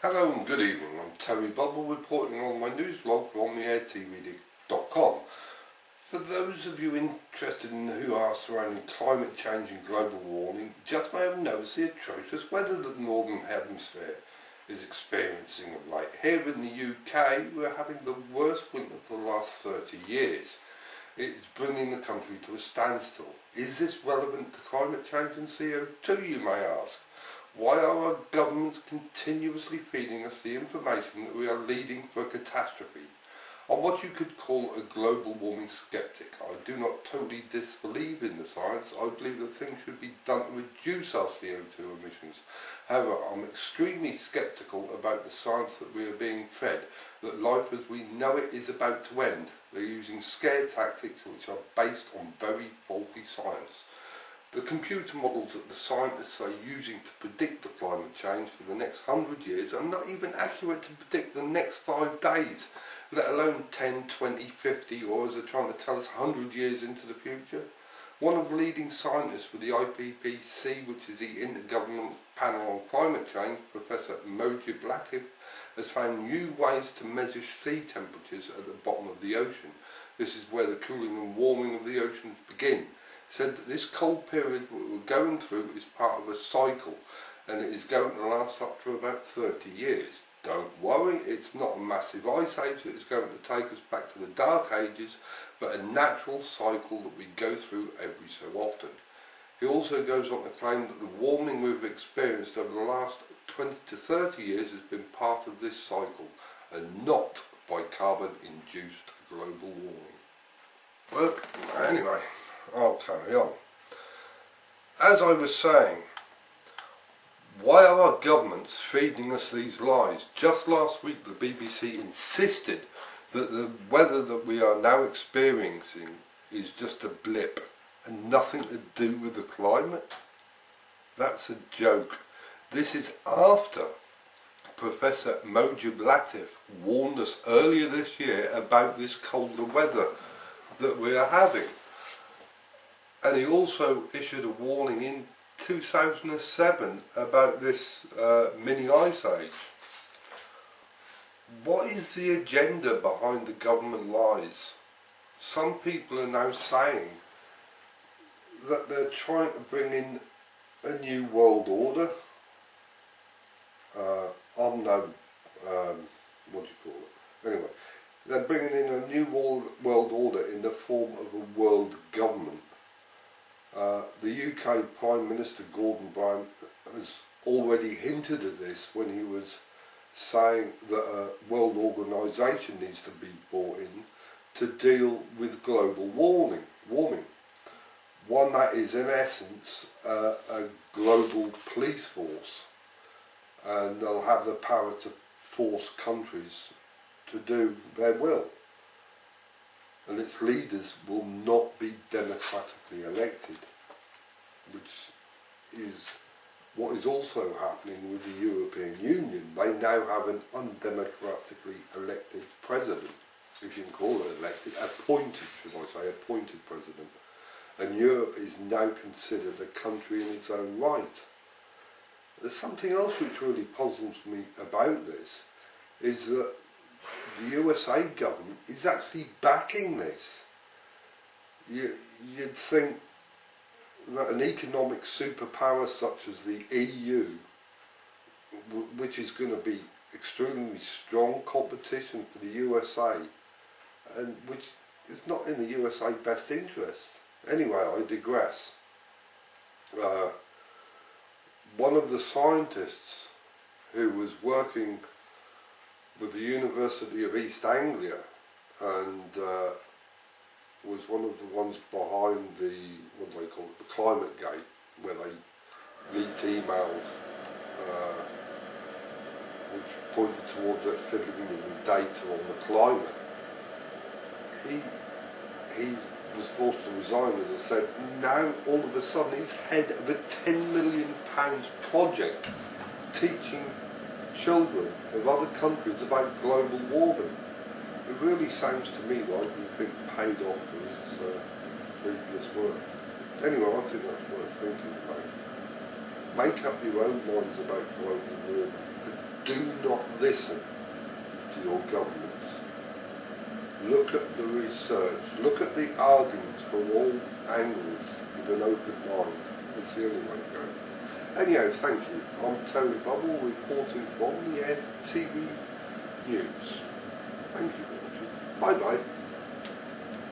Hello and good evening, I'm Terry Bubble reporting on my news blog from Climategate.com. For those of you interested in who are surrounding climate change and global warming, just may have noticed the atrocious weather that the Northern Hemisphere is experiencing of late. Here in the UK, we're having the worst winter for the last 30 years. It's bringing the country to a standstill. Is this relevant to climate change and CO2, you may ask? Why are our governments continuously feeding us the information that we are leading for a catastrophe? I'm what you could call a global warming skeptic. I do not totally disbelieve in the science. I believe that things should be done to reduce our CO2 emissions. However, I'm extremely sceptical about the science that we are being fed, that life as we know it is about to end. They're using scare tactics which are based on very faulty science. The computer models that the scientists are using to predict the climate change for the next 100 years are not even accurate to predict the next 5 days, let alone 10, 20, 50, or as they're trying to tell us 100 years into the future. One of the leading scientists for the IPCC, which is the Intergovernmental Panel on Climate Change, Professor Mojib Latif, has found new ways to measure sea temperatures at the bottom of the ocean. This is where the cooling and warming of the oceans begin. Said that this cold period we're going through is part of a cycle and it is going to last up to about 30 years. Don't worry, it's not a massive ice age that is going to take us back to the dark ages, but a natural cycle that we go through every so often. He also goes on to claim that the warming we've experienced over the last 20 to 30 years has been part of this cycle and not by carbon-induced global warming. Well, anyway, I'll carry on. As I was saying, why are our governments feeding us these lies? Just last week the BBC insisted that the weather that we are now experiencing is just a blip and nothing to do with the climate. That's a joke. This is after Professor Mojib Latif warned us earlier this year about this colder weather that we are having. And he also issued a warning in 2007 about this mini ice age. What is the agenda behind the government lies? Some people are now saying that they're trying to bring in a new world order. What do you call it? Anyway, they're bringing in a new world order in the form of a world government. The UK Prime Minister Gordon Brown has already hinted at this when he was saying that a world organisation needs to be brought in to deal with global warming. One that is in essence a global police force, and they'll have the power to force countries to do their will. And its leaders will not be democratically elected, which is what is also happening with the European Union. They now have an undemocratically elected president, if you can call it elected, appointed, should I say, appointed president. And Europe is now considered a country in its own right. There's something else which really puzzles me about this, is that the USA government is actually backing this. You'd think that an economic superpower such as the EU, which is going to be extremely strong competition for the USA, and which is not in the USA best interest. Anyway, I digress. One of the scientists who was working with the University of East Anglia and was one of the ones behind the, what do they call it, the Climategate, where they leaked emails which pointed towards their fiddling with the data on the climate. He was forced to resign, as I said. Now all of a sudden he's head of a £10 million project teaching children of other countries about global warming. It really sounds to me like he's been paid off for his previous work. Anyway, I think that's worth thinking about. Make up your own minds about global warming, but do not listen to your governments. Look at the research, look at the arguments from all angles with an open mind. It's the only way to go. Anyhow, thank you. I'm Terry Bubble reporting from the TV News.